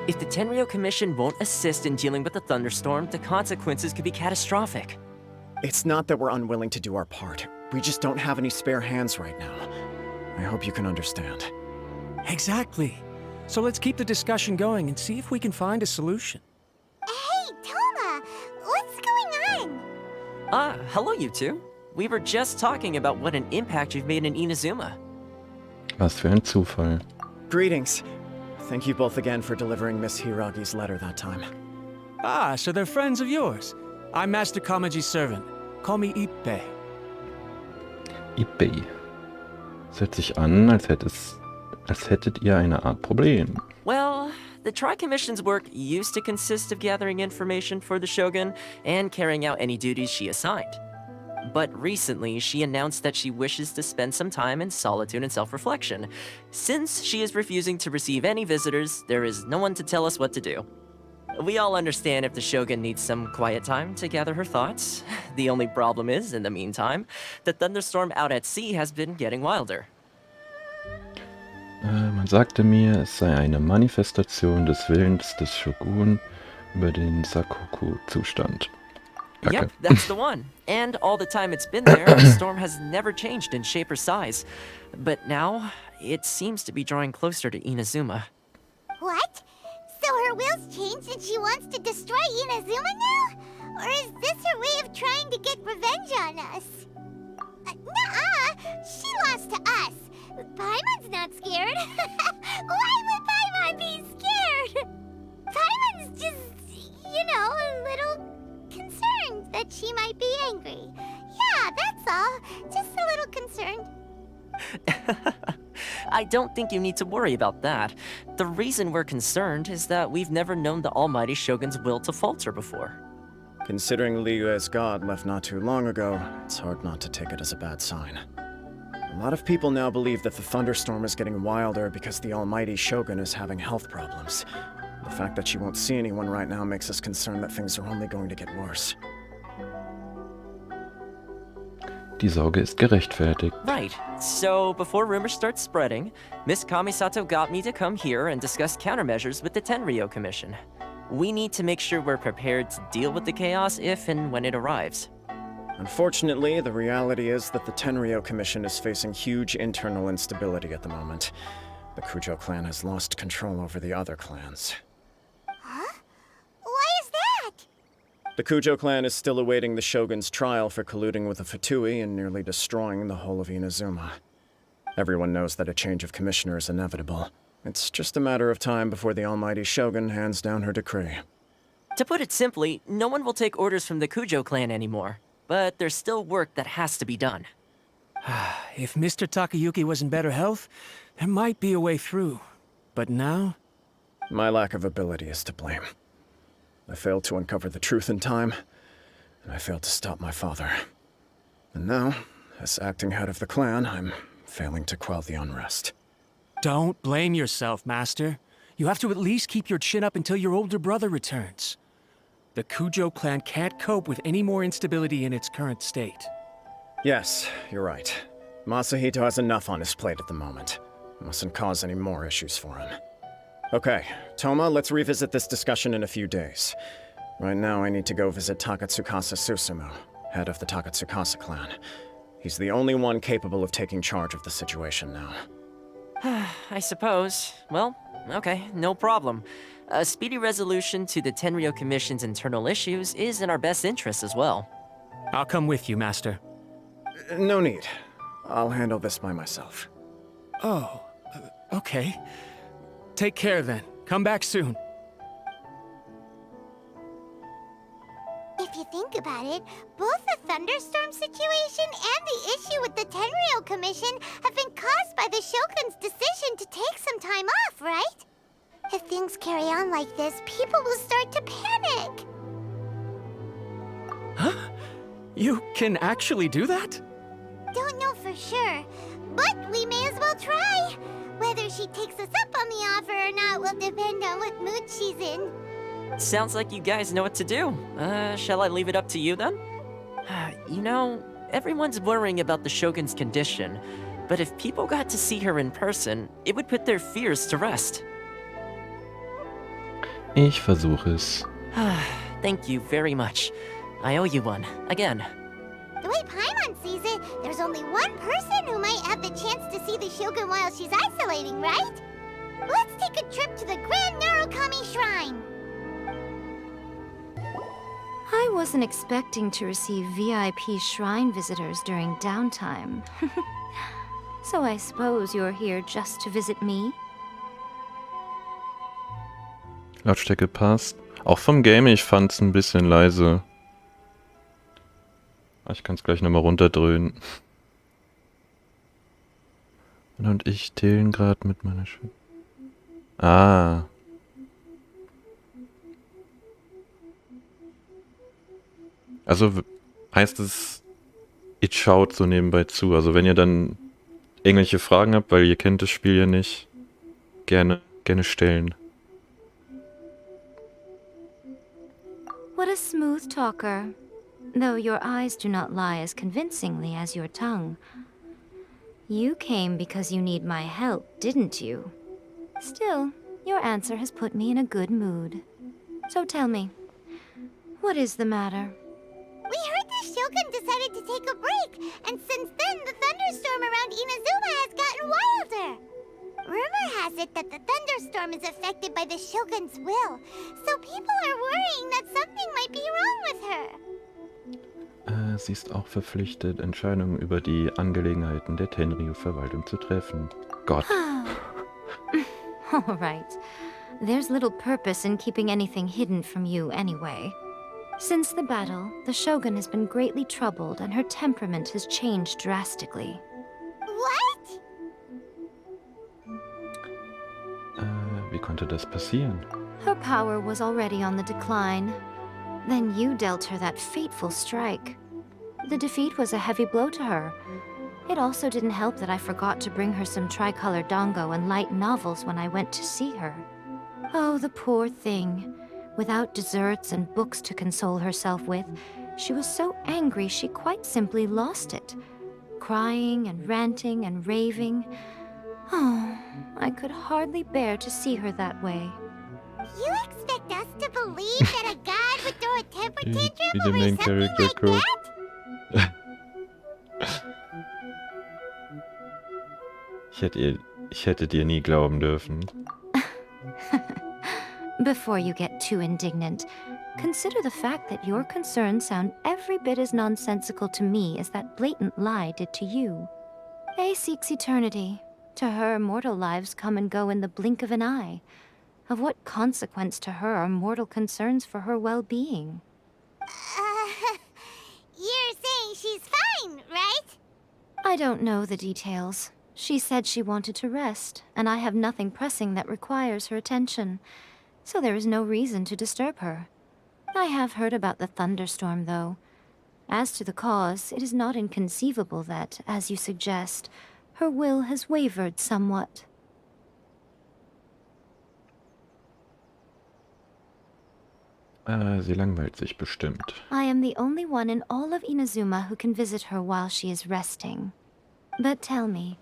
If the Tenryou Commission won't assist in dealing with the thunderstorm, the consequences could be catastrophic. It's not that we're unwilling to do our part. We just don't have any spare hands right now. I hope you can understand. Exactly. So let's keep the discussion going and see if we can find a solution. Hey, Toma! What's going on? Hello you two. We were just talking about what an impact you've made in Inazuma. Was für ein Zufall. Greetings. Thank you both again for delivering Miss Hiragi's letter that time. Ah, so they're friends of yours. I'm Master Kamaji's servant. Call me Ippei. Ippei. Es hört sich an, als hättet ihr eine Art Problem. Well, the Tri-Commission's work used to consist of gathering information for the Shogun and carrying out any duties she assigned. But recently, she announced that she wishes to spend some time in solitude and self-reflection. Since she is refusing to receive any visitors, there is no one to tell us what to do. We all understand if the Shogun needs some quiet time to gather her thoughts. The only problem is, in the meantime, the thunderstorm out at sea has been getting wilder. Man sagte mir, es sei eine Manifestation des Willens des Shogun über den Sakoku-Zustand. Yep, that's the one. And all the time it's been there, the storm has never changed in shape or size. But now, it seems to be drawing closer to Inazuma. What? So her will's changed and she wants to destroy Inazuma now? Or is this her way of trying to get revenge on us? Nuh-uh! She lost to us! Paimon's not scared. Why would Paimon be scared? Paimon's just, a little concerned that she might be angry. Yeah, that's all. Just a little concerned. I don't think you need to worry about that. The reason we're concerned is that we've never known the Almighty Shogun's will to falter before. Considering Liyue's god left not too long ago, it's hard not to take it as a bad sign. A lot of people now believe that the thunderstorm is getting wilder because the Almighty Shogun is having health problems. The fact that she won't see anyone right now makes us concerned that things are only going to get worse. Die Sorge ist gerechtfertigt. Right. So, before rumors start spreading, Miss Kamisato got me to come here and discuss countermeasures with the Tenryou Commission. We need to make sure we're prepared to deal with the chaos if and when it arrives. Unfortunately, the reality is that the Tenryou Commission is facing huge internal instability at the moment. The Kujo clan has lost control over the other clans. Huh? Why is that? The Kujo clan is still awaiting the Shogun's trial for colluding with the Fatui and nearly destroying the whole of Inazuma. Everyone knows that a change of commissioner is inevitable. It's just a matter of time before the Almighty Shogun hands down her decree. To put it simply, no one will take orders from the Kujo clan anymore. But there's still work that has to be done. If Mr. Takayuki was in better health, there might be a way through. But now? My lack of ability is to blame. I failed to uncover the truth in time, and I failed to stop my father. And now, as acting head of the clan, I'm failing to quell the unrest. Don't blame yourself, Master. You have to at least keep your chin up until your older brother returns. The Kujo clan can't cope with any more instability in its current state. Yes, you're right. Masahito has enough on his plate at the moment. Mustn't cause any more issues for him. Okay, Toma, let's revisit this discussion in a few days. Right now, I need to go visit Takatsukasa Susumu, head of the Takatsukasa clan. He's the only one capable of taking charge of the situation now. I suppose. Well, okay, no problem. A speedy resolution to the Tenryou Commission's internal issues is in our best interest as well. I'll come with you, Master. No need. I'll handle this by myself. Oh, okay. Take care then. Come back soon. If you think about it, both the thunderstorm situation and the issue with the Tenryou Commission have been caused by the Shogun's decision to take some time off, right? If things carry on like this, people will start to panic. Huh? You can actually do that? Don't know for sure, but we may as well try. Whether she takes us up on the offer or not will depend on what mood she's in. Sounds like you guys know what to do. Shall I leave it up to you then? You know, everyone's worrying about the Shogun's condition, but if people got to see her in person, it would put their fears to rest. Ich versuche es. Thank you very much. I owe you one, again. The way Paimon sees it, there's only one person who might have the chance to see the Shogun while she's isolating, right? Let's take a trip to the Grand Narukami Shrine! I wasn't expecting to receive VIP shrine visitors during downtime. So I suppose you're here just to visit me? Lautstärke passt. Auch vom Game, ich fand's ein bisschen leise. Ich kann es gleich nochmal runterdröhnen. Und ich teilen gerade mit meiner Schwester. Ah. Also heißt es, it schaut so nebenbei zu. Also wenn ihr dann irgendwelche Fragen habt, weil ihr kennt das Spiel ja nicht, gerne stellen. What a smooth talker. Though your eyes do not lie as convincingly as your tongue. You came because you need my help, didn't you? Still, your answer has put me in a good mood. So tell me, what is the matter? We heard the Shogun decided to take a break, and since then the thunderstorm around Inazuma has gotten wilder. Rumor has it that the thunderstorm is affected by the Shogun's will, so people are worrying that something might be wrong with her. Sie ist auch verpflichtet, Entscheidungen über die Angelegenheiten der Tenryu-Verwaltung zu treffen. Gott. All right. There's little purpose in keeping anything hidden from you anyway. Since the battle, the Shogun has been greatly troubled and her temperament has changed drastically. What? Wie konnte das passieren? Her power was already on the decline. Then you dealt her that fateful strike. The defeat was a heavy blow to her. It also didn't help that I forgot to bring her some tricolor dango and light novels when I went to see her. Oh, the poor thing. Without desserts and books to console herself with, she was so angry she quite simply lost it. Crying and ranting and raving. Oh, I could hardly bear to see her that way. You expect us to believe that a god would throw a temper Wie tantrum der over Main something Character like Code. that? Ich hätte dir nie glauben dürfen. Before you get too indignant, consider the fact that your concerns sound every bit as nonsensical to me as that blatant lie did to you. A seeks eternity. To her, mortal lives come and go in the blink of an eye. Of what consequence to her are mortal concerns for her well-being? You're saying she's fine, right? I don't know the details. She said she wanted to rest, and I have nothing pressing that requires her attention. So there is no reason to disturb her. I have heard about the thunderstorm, though. As to the cause, it is not inconceivable that, as you suggest, her will has wavered somewhat. Sie langweilt sich bestimmt. I am the only one in all of Inazuma who can visit her while she is resting. But tell me,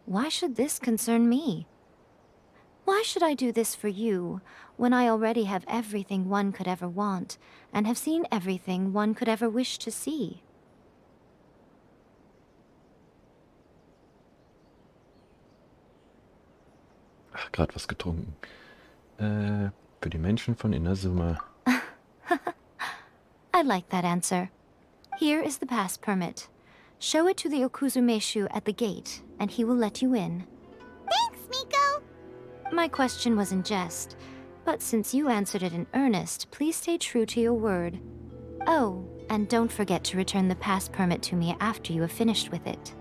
why should this concern me? Why should I do this for you, when I already have everything one could ever want, and have seen everything one could ever wish to see? Ach, gerade was getrunken. Für die Menschen von Inazuma. I like that answer. Here is the pass permit. Show it to the Okuzumeshu at the gate, and he will let you in. Thanks, Miko! My question was in jest, but since you answered it in earnest, please stay true to your word. Oh, and don't forget to return the pass permit to me after you have finished with it.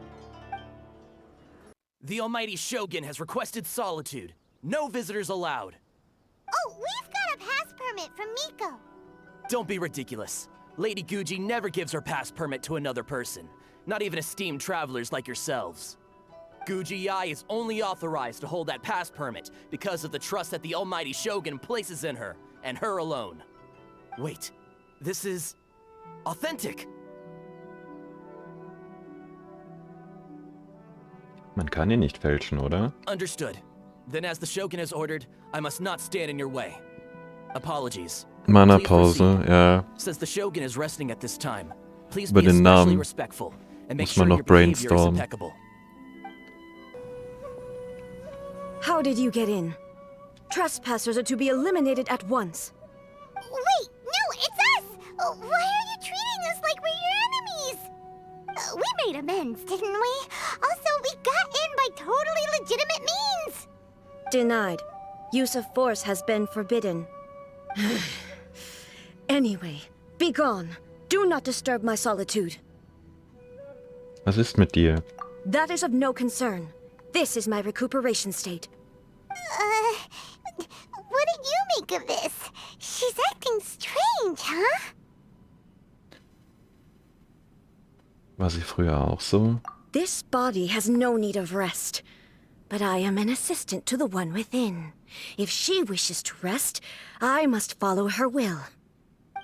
The almighty Shogun has requested solitude. No visitors allowed. Oh, we've got a pass permit from Miko. Don't be ridiculous. Lady Guji never gives her pass permit to another person, not even esteemed travelers like yourselves. Guji-ai is only authorized to hold that pass permit because of the trust that the almighty Shogun places in her, and her alone. Wait, this is authentic. Man kann ihn nicht fälschen, oder? Understood. Then as the Shogun has ordered, I must not stand in your way. Apologies. Mana-Pause, ja. Says the Shogun is resting at this time. Please Über be den especially Namen respectful and make muss man sure noch your behavior is brainstormen. impeccable. How did you get in? Trespassers are to be eliminated at once. Wait, no, it's us! Why are you treating us like we're your enemies? We made amends, didn't we? Also, we got in by totally legitimate means! Denied. Use of force has been forbidden. Anyway, be gone. Do not disturb my solitude. Was ist mit dir? That is of no concern. This is my recuperation state. What do you make of this? She's acting strange, huh? War sie früher auch so? This body has no need of rest. But I am an assistant to the one within. If she wishes to rest, I must follow her will.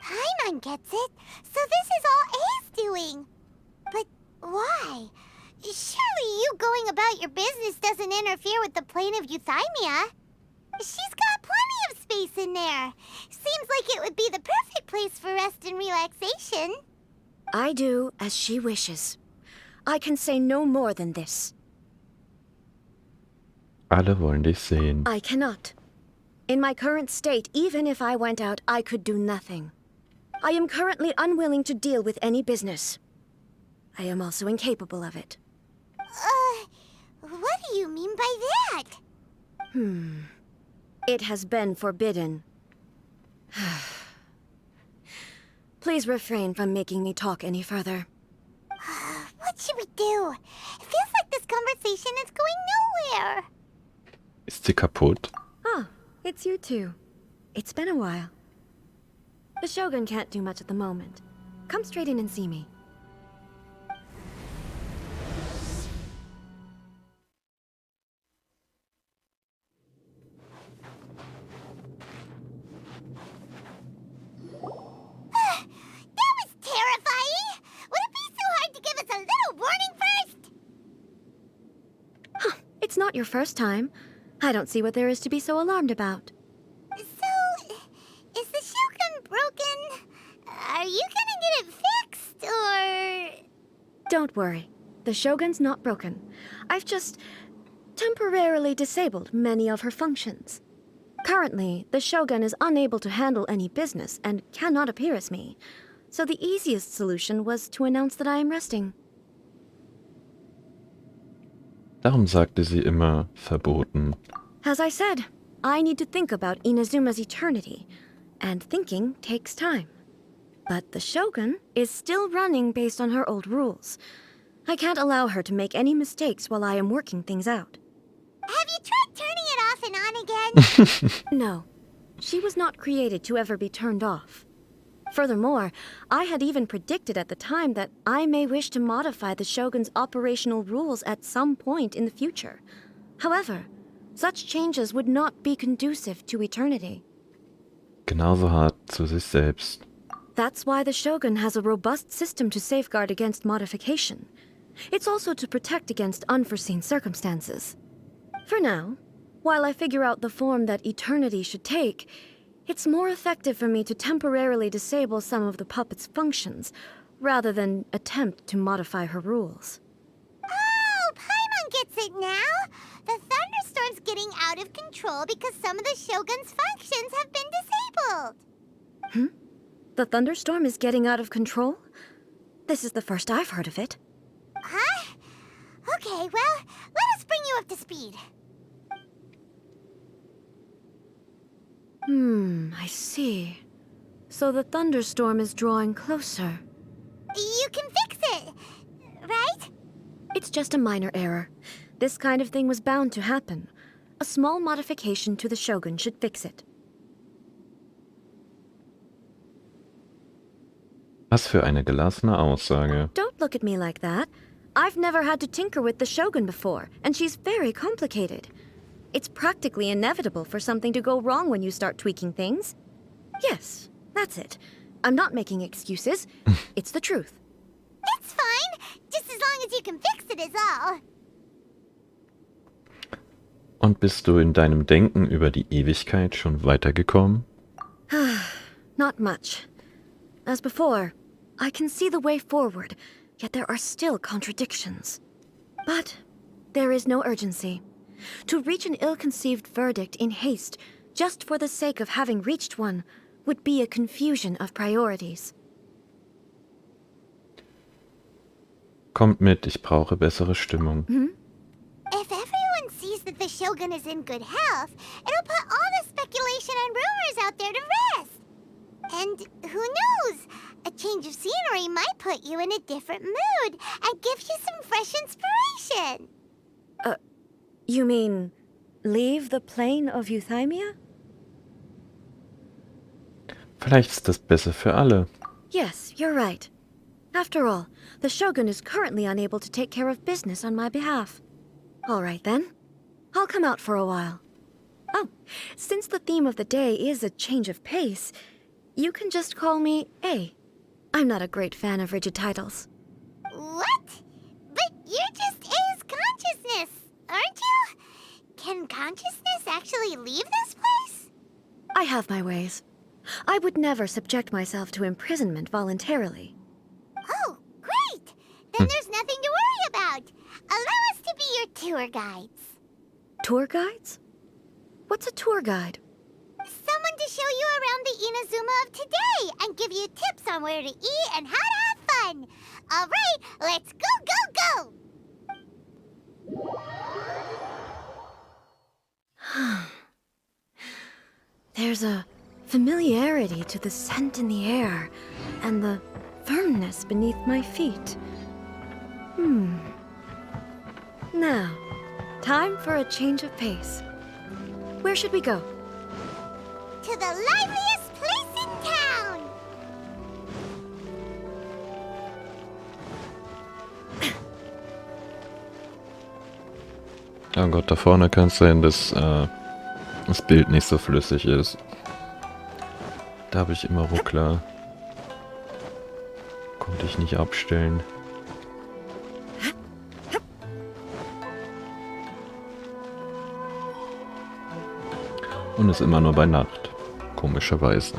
Paimon gets it. So this is all A's doing. But why? Surely you going about your business doesn't interfere with the plane of euthymia. She's got plenty of space in there. Seems like it would be the perfect place for rest and relaxation. I do as she wishes. I can say no more than this. Alle wollen dich sehen. I cannot. In my current state, even if I went out, I could do nothing. I am currently unwilling to deal with any business. I am also incapable of it. What do you mean by that? It has been forbidden. Please refrain from making me talk any further. What should we do? It feels like this conversation is going nowhere. Ist sie kaputt? Ah, it's you two. It's been a while. The Shogun can't do much at the moment. Come straight in and see me. That was terrifying! Would it be so hard to give us a little warning first? It's not your first time. I don't see what there is to be so alarmed about. So, is the Shogun broken? Are you gonna get it fixed, or...? Don't worry. The Shogun's not broken. I've just temporarily disabled many of her functions. Currently, the Shogun is unable to handle any business and cannot appear as me. So the easiest solution was to announce that I am resting. Darum sagte sie immer verboten. As I said, I need to think about Inazuma's eternity, and thinking takes time. But the Shogun is still running based on her old rules. I can't allow her to make any mistakes while I am working things out. Have you tried turning it off and on again? No, she was not created to ever be turned off. Furthermore, I had even predicted at the time that I may wish to modify the Shogun's operational rules at some point in the future. However, such changes would not be conducive to eternity. Genauso hart zu sich selbst. That's why the Shogun has a robust system to safeguard against modification. It's also to protect against unforeseen circumstances. For now, while I figure out the form that eternity should take, it's more effective for me to temporarily disable some of the puppet's functions, rather than attempt to modify her rules. Oh, Paimon gets it now! The thunderstorm's getting out of control because some of the Shogun's functions have been disabled. The thunderstorm is getting out of control? This is the first I've heard of it. Huh? Okay, well, let us bring you up to speed. I see. So the thunderstorm is drawing closer. You can fix it, right? It's just a minor error. This kind of thing was bound to happen. A small modification to the Shogun should fix it. Was für eine gelassene Aussage. Don't look at me like that. I've never had to tinker with the Shogun before, and she's very complicated. It's practically inevitable for something to go wrong when you start tweaking things. Yes, that's it. I'm not making excuses. It's the truth. It's fine, just as long as you can fix it is all. Und bist du in deinem Denken über die Ewigkeit schon weitergekommen? Not much. As before, I can see the way forward, yet there are still contradictions. But there is no urgency. To reach an ill-conceived verdict in haste, just for the sake of having reached one, would be a confusion of priorities. Kommt mit, ich brauche bessere Stimmung. If everyone sees that the Shogun is in good health, it'll put all the speculation and rumors out there to rest. And who knows? A change of scenery might put you in a different mood and give you some fresh inspiration. You mean, leave the plane of Euthymia? Vielleicht ist das besser für alle. Yes, you're right. After all, the Shogun is currently unable to take care of business on my behalf. All right then. I'll come out for a while. Oh, since the theme of the day is a change of pace, you can just call me A. I'm not a great fan of rigid titles. What? But you're just A's consciousness, aren't you? Can consciousness actually leave this place? I have my ways. I would never subject myself to imprisonment voluntarily. Oh, great! Then there's nothing to worry about. Allow us to be your tour guides. Tour guides? What's a tour guide? Someone to show you around the Inazuma of today and give you tips on where to eat and how to have fun. All right, let's go, go, go! There's a familiarity to the scent in the air and the firmness beneath my feet. Now, time for a change of pace. Where should we go? To the liveliest place in town! Oh Gott, da vorne kann es sein, dass das Bild nicht so flüssig ist. Da habe ich immer Ruckler. Konnte ich nicht abstellen. Und ist immer nur bei Nacht. Komischerweise.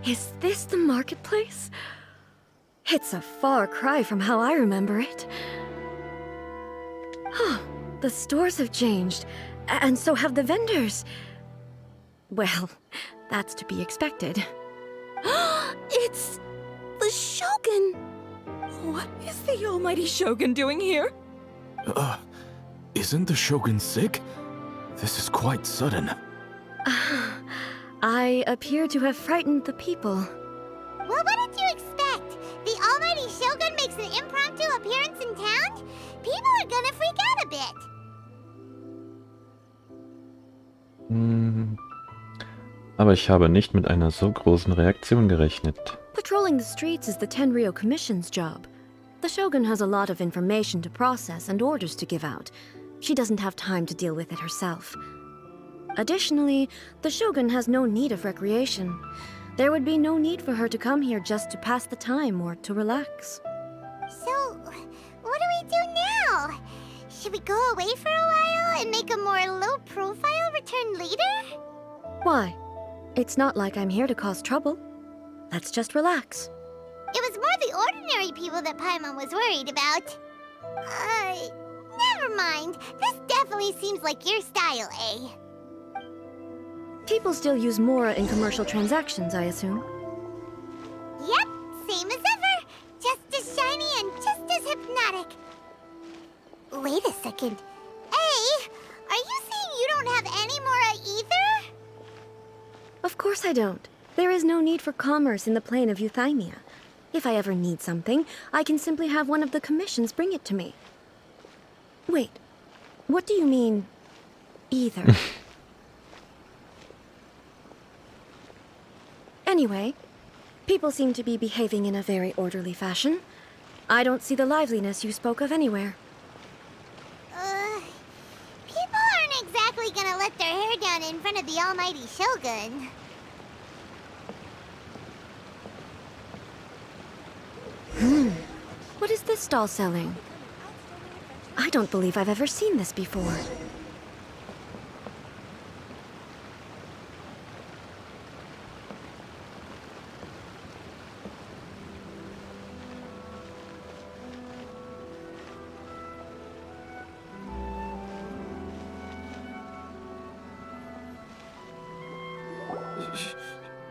Is this the marketplace? It's a far cry from how I remember it. The stores have changed, and so have the vendors. Well, that's to be expected. It's the Shogun! What is the almighty Shogun doing here? Isn't the Shogun sick? This is quite sudden. I appear to have frightened the people. Well, what did you expect? The almighty Shogun makes an impromptu appearance in town? People are gonna freak out a bit. Aber ich habe nicht mit einer so großen Reaktion gerechnet. Patrolling the streets is the Tenryou Commission's job. The Shogun has a lot of information to process and orders to give out. She doesn't have time to deal with it herself. Additionally, the Shogun has no need of recreation. There would be no need for her to come here just to pass the time or to relax. So, what do we do now? Should we go away for a while and make a more low-profile return later? Why? It's not like I'm here to cause trouble. Let's just relax. It was more the ordinary people that Paimon was worried about. Never mind. This definitely seems like your style, eh? People still use Mora in commercial transactions, I assume. Yep, same as ever. Just as shiny and just as hypnotic. Wait a second. Hey, are you saying you don't have any Mora either? Of course I don't. There is no need for commerce in the plane of Euthymia. If I ever need something, I can simply have one of the commissions bring it to me. Wait, what do you mean, either? Anyway, people seem to be behaving in a very orderly fashion. I don't see the liveliness you spoke of anywhere. People aren't exactly gonna let their hair down in front of the almighty Shogun. What is this stall selling? I don't believe I've ever seen this before.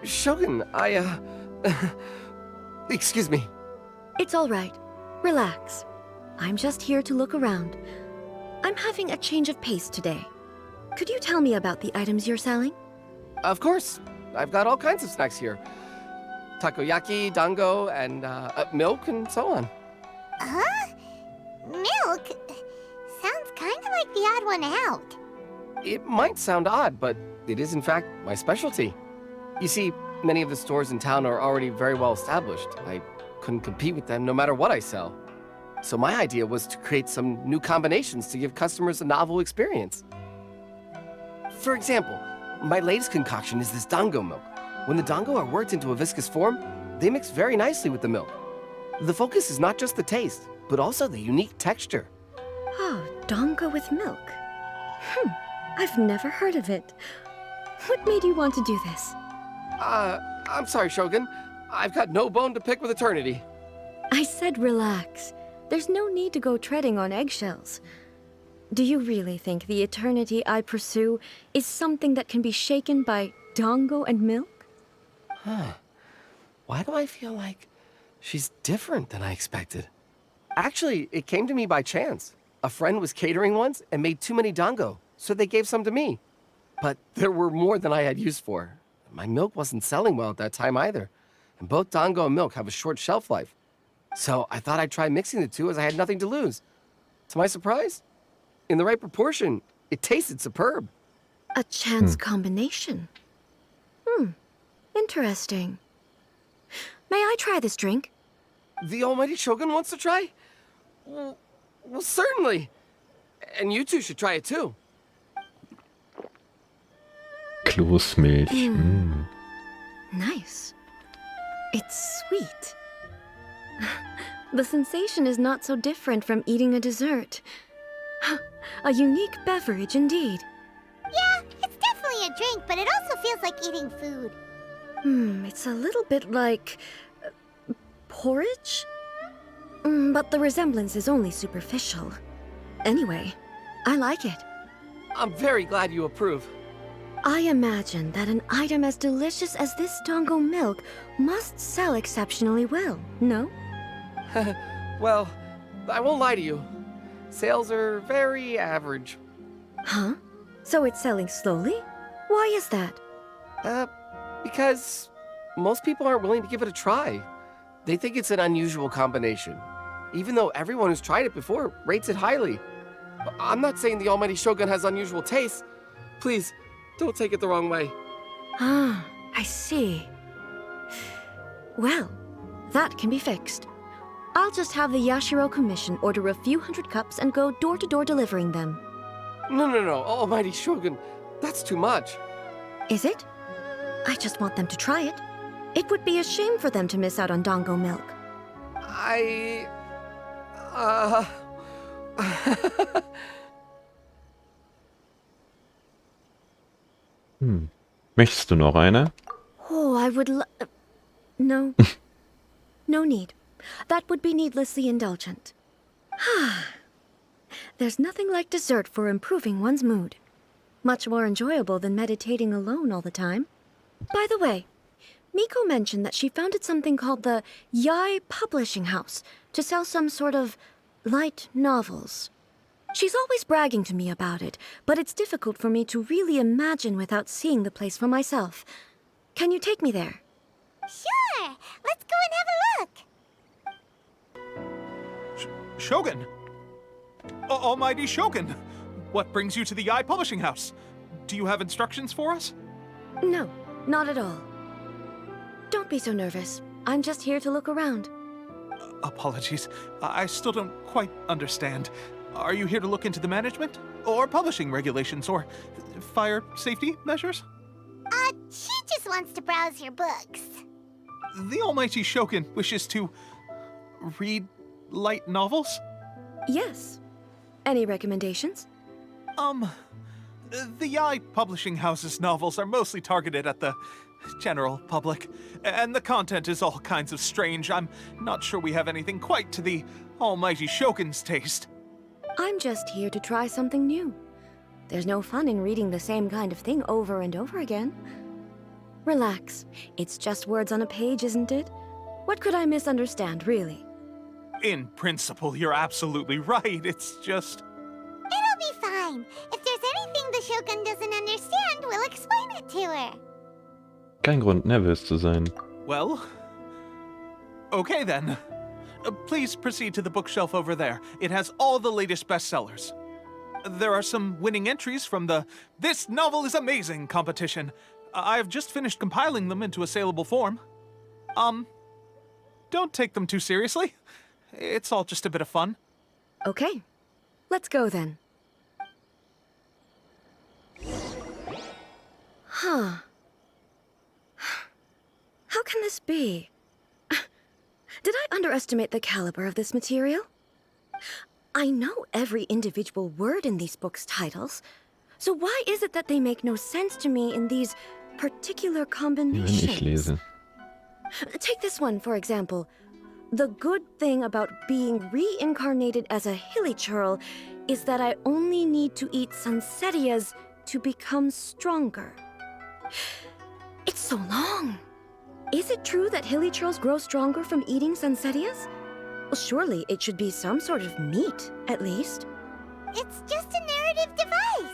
Shogun, excuse me. It's all right. Relax. I'm just here to look around. I'm having a change of pace today. Could you tell me about the items you're selling? Of course. I've got all kinds of snacks here. Takoyaki, dango, and milk, and so on. Huh? Milk? Sounds kind of like the odd one out. It might sound odd, but it is in fact my specialty. You see, many of the stores in town are already very well established. I couldn't compete with them no matter what I sell. So my idea was to create some new combinations to give customers a novel experience. For example, my latest concoction is this dango milk. When the dango are worked into a viscous form, they mix very nicely with the milk. The focus is not just the taste, but also the unique texture. Oh, dango with milk. I've never heard of it. What made you want to do this? I'm sorry, Shogun. I've got no bone to pick with eternity. I said relax. There's no need to go treading on eggshells. Do you really think the eternity I pursue is something that can be shaken by dango and milk? Huh. Why do I feel like she's different than I expected? Actually, it came to me by chance. A friend was catering once and made too many dango, so they gave some to me. But there were more than I had use for. My milk wasn't selling well at that time either. And both dango and milk have a short shelf life. So I thought I'd try mixing the two as I had nothing to lose. To my surprise, in the right proportion, it tasted superb. A chance combination. Interesting. May I try this drink? The almighty Shogun wants to try? Well, certainly. And you two should try it too. Kloßmilch. Nice. It's sweet. The sensation is not so different from eating a dessert. A unique beverage indeed. Yeah, it's definitely a drink, but it also feels like eating food. It's a little bit like porridge? But the resemblance is only superficial. Anyway, I like it. I'm very glad you approve. I imagine that an item as delicious as this dango milk must sell exceptionally well, no? Well, I won't lie to you. Sales are very average. Huh? So it's selling slowly? Why is that? Because most people aren't willing to give it a try. They think it's an unusual combination, even though everyone who's tried it before rates it highly. I'm not saying the almighty Shogun has unusual tastes. Please, don't take it the wrong way. Ah, I see. Well, that can be fixed. I'll just have the Yashiro Commission order a few hundred cups and go door-to-door delivering them. No, almighty Shogun, that's too much. Is it? I just want them to try it. It would be a shame for them to miss out on dango milk. Möchtest du noch eine? Oh, I would no. No need. That would be needlessly indulgent. There's nothing like dessert for improving one's mood. Much more enjoyable than meditating alone all the time. By the way, Miko mentioned that she founded something called the Yai Publishing House to sell some sort of light novels. She's always bragging to me about it, but it's difficult for me to really imagine without seeing the place for myself. Can you take me there? Sure! Let's go and have a look! Shogun! Almighty Shogun! What brings you to the Yai Publishing House? Do you have instructions for us? No, not at all. Don't be so nervous. I'm just here to look around. Apologies. I still don't quite understand. Are you here to look into the management? Or publishing regulations? Or fire safety measures? She just wants to browse your books. The Almighty Shogun wishes to read light novels? Yes. Any recommendations? The Yai publishing house's novels are mostly targeted at the general public, and the content is all kinds of strange. I'm not sure we have anything quite to the almighty Shogun's taste. I'm just here to try something new. There's no fun in reading the same kind of thing over and over again. Relax. It's just words on a page, isn't it? What could I misunderstand, really? In principle, you're absolutely right. It's just... It'll be fine. If there's anything the Shogun doesn't understand, we'll explain it to her. Kein Grund, nervös zu sein. Well... Okay then. Please proceed to the bookshelf over there. It has all the latest bestsellers. There are some winning entries from the This Novel is Amazing competition. I've just finished compiling them into a saleable form. Don't take them too seriously. It's all just a bit of fun. Okay. Let's go then. Huh. How can this be? Did I underestimate the caliber of this material? I know every individual word in these books' titles, so why is it that they make no sense to me in these particular combinations? Wenn ich lese. Take this one, for example. The good thing about being reincarnated as a hilly churl is that I only need to eat sunsetias to become stronger. It's so long. Is it true that hilly churls grow stronger from eating sunsetias? Well, surely it should be some sort of meat, at least. It's just a narrative device.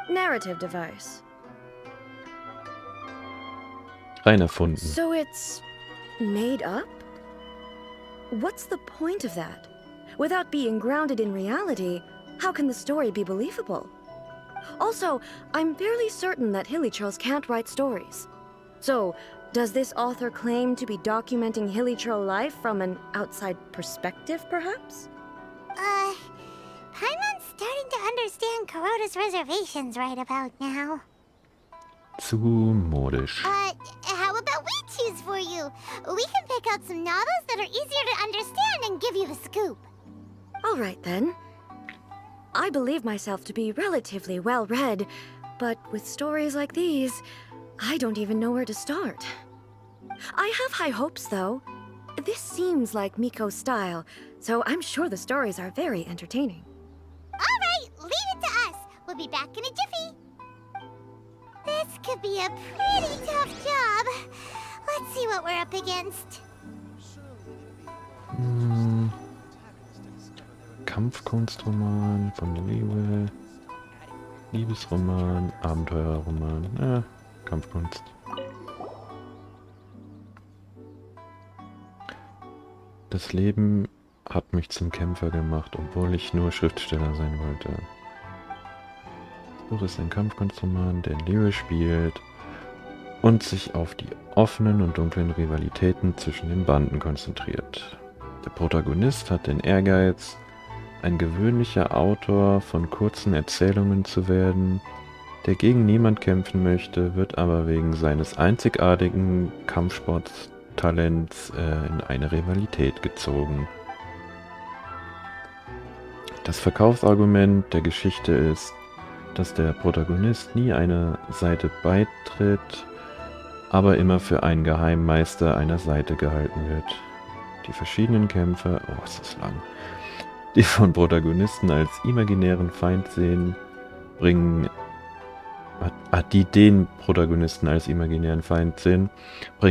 Narrative device. Rein erfunden. So it's made up? What's the point of that? Without being grounded in reality, how can the story be believable? Also, I'm fairly certain that hilly churls can't write stories. So, does this author claim to be documenting hilly churl life from an outside perspective, perhaps? Paimon's starting to understand Kuroda's reservations right about now. Zu modisch. How about we choose for you? We can pick out some novels that are easier to understand and give you the scoop. All right, then. I believe myself to be relatively well-read, but with stories like these, I don't even know where to start. I have high hopes, though. This seems like Miko's style, so I'm sure the stories are very entertaining. All right, leave it to us. We'll be back in a jiffy. This could be a pretty tough job. Let's see what we're up against. Kampfkunstroman von der Liebe, Liebesroman, Abenteuerroman, Kampfkunst. Das Leben hat mich zum Kämpfer gemacht, obwohl ich nur Schriftsteller sein wollte. Das Buch ist ein Kampfkunstroman, der in Liebe spielt und sich auf die offenen und dunklen Rivalitäten zwischen den Banden konzentriert. Der Protagonist hat den Ehrgeiz, ein gewöhnlicher Autor von kurzen Erzählungen zu werden, der gegen niemand kämpfen möchte, wird aber wegen seines einzigartigen Kampfsporttalents in eine Rivalität gezogen. Das Verkaufsargument der Geschichte ist, dass der Protagonist nie einer Seite beitritt, aber immer für einen Geheimmeister einer Seite gehalten wird. Die verschiedenen Kämpfe, oh, ist das lang, die von Protagonisten als imaginären Feind sehen, bringen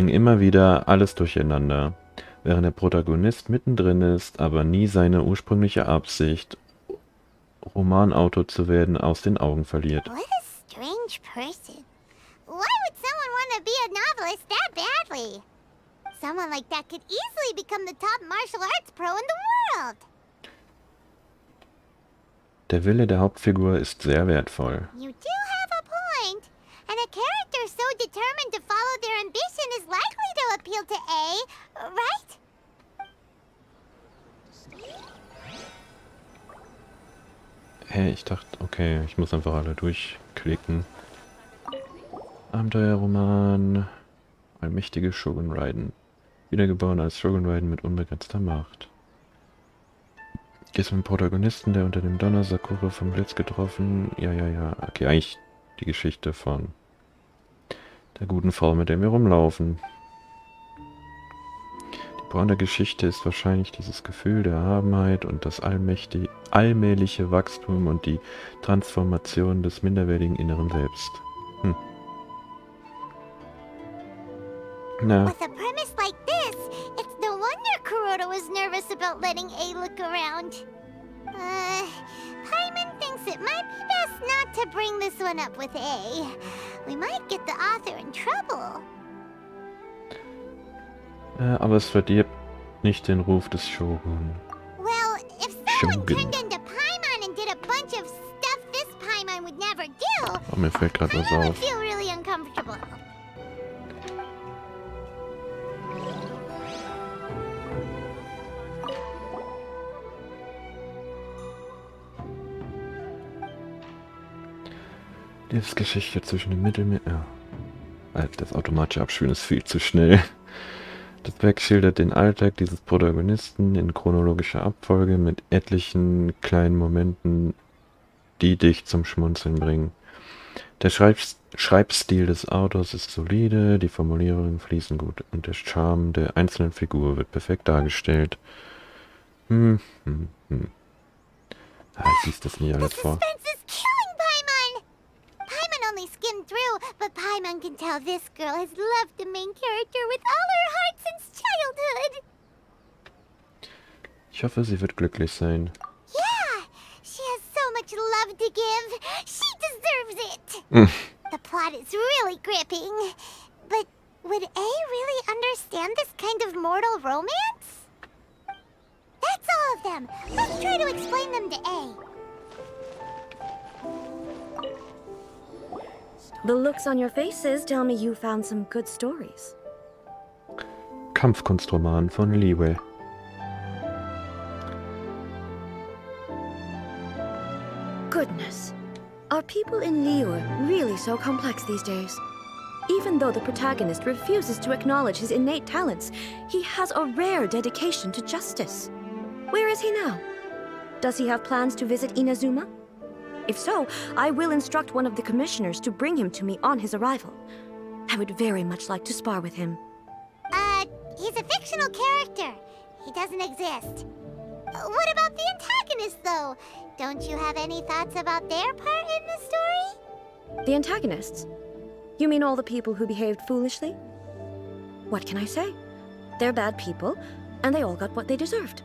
immer wieder alles durcheinander, während der Protagonist mittendrin ist, aber nie seine ursprüngliche Absicht, Romanautor zu werden, aus den Augen verliert. What a strange person. Why would someone want to be a novelist that badly? Someone like that could easily become the top martial arts pro in the world. Der Wille der Hauptfigur ist sehr wertvoll. You do have a point. And a character so determined to follow their ambition is likely to appeal to A, right? Hey, ich dachte, okay, ich muss einfach alle durchklicken. Abenteuerroman. Allmächtige Shogun Raiden. Wiedergeboren als Shogun Raiden mit unbegrenzter Macht. Gehst mit dem Protagonisten, der unter dem Donner Sakura vom Blitz getroffen. Ja. Okay, eigentlich die Geschichte von der guten Frau, mit der wir rumlaufen. Die Braun der Geschichte ist wahrscheinlich dieses Gefühl der Erhabenheit und das allmähliche Wachstum und die Transformation des minderwertigen inneren Selbst. Na. With a premise like this, it's no wonder Kuroda was nervous about letting A look around. Paimon thinks it might be best not to bring this one up with A. We might get the author in trouble. Aber es verdirbt nicht den Ruf des Shogun. Well, if someone turned into Paimon and did a bunch of stuff this Paimon would never do, Oh, mir fällt gerade was Paimon would auf. feel really uncomfortable. Liebesgeschichte zwischen dem Mittelmeer. Ja. Das automatische Abspielen ist viel zu schnell. Das Werk schildert den Alltag dieses Protagonisten in chronologischer Abfolge mit etlichen kleinen Momenten, die dich zum Schmunzeln bringen. Der Schreibstil des Autors ist solide, die Formulierungen fließen gut und der Charme der einzelnen Figur wird perfekt dargestellt. Ich lies das nie alles vor. Skimmed through, but Paimon can tell this girl has loved the main character with all her heart since childhood. Ich hoffe, sie wird glücklich sein. Yeah, she has so much love to give. She deserves it. The plot is really gripping. But would A really understand this kind of mortal romance? That's all of them. Let's try to explain them to A. The looks on your faces tell me you found some good stories. Kampfkunstroman von Liwe. Goodness. Are people in Liyue really so complex these days? Even though the protagonist refuses to acknowledge his innate talents, he has a rare dedication to justice. Where is he now? Does he have plans to visit Inazuma? If so, I will instruct one of the commissioners to bring him to me on his arrival. I would very much like to spar with him. He's a fictional character. He doesn't exist. What about the antagonist, though? Don't you have any thoughts about their part in the story? The antagonists? You mean all the people who behaved foolishly? What can I say? They're bad people, and they all got what they deserved.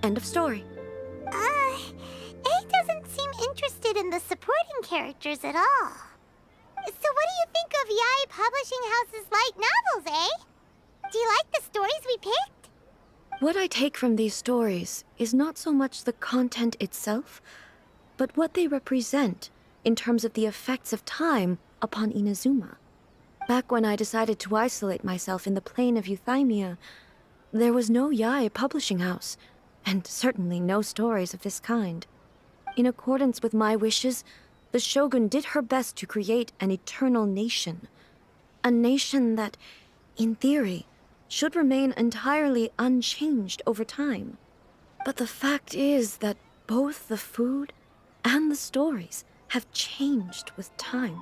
End of story. A doesn't seem interested in the supporting characters at all. So what do you think of Yae Publishing House's light novels, eh? Do you like the stories we picked? What I take from these stories is not so much the content itself, but what they represent in terms of the effects of time upon Inazuma. Back when I decided to isolate myself in the plain of Euthymia, there was no Yae Publishing House, and certainly no stories of this kind. In accordance with my wishes, the Shogun did her best to create an eternal nation. A nation that, in theory, should remain entirely unchanged over time. But the fact is that both the food and the stories have changed with time.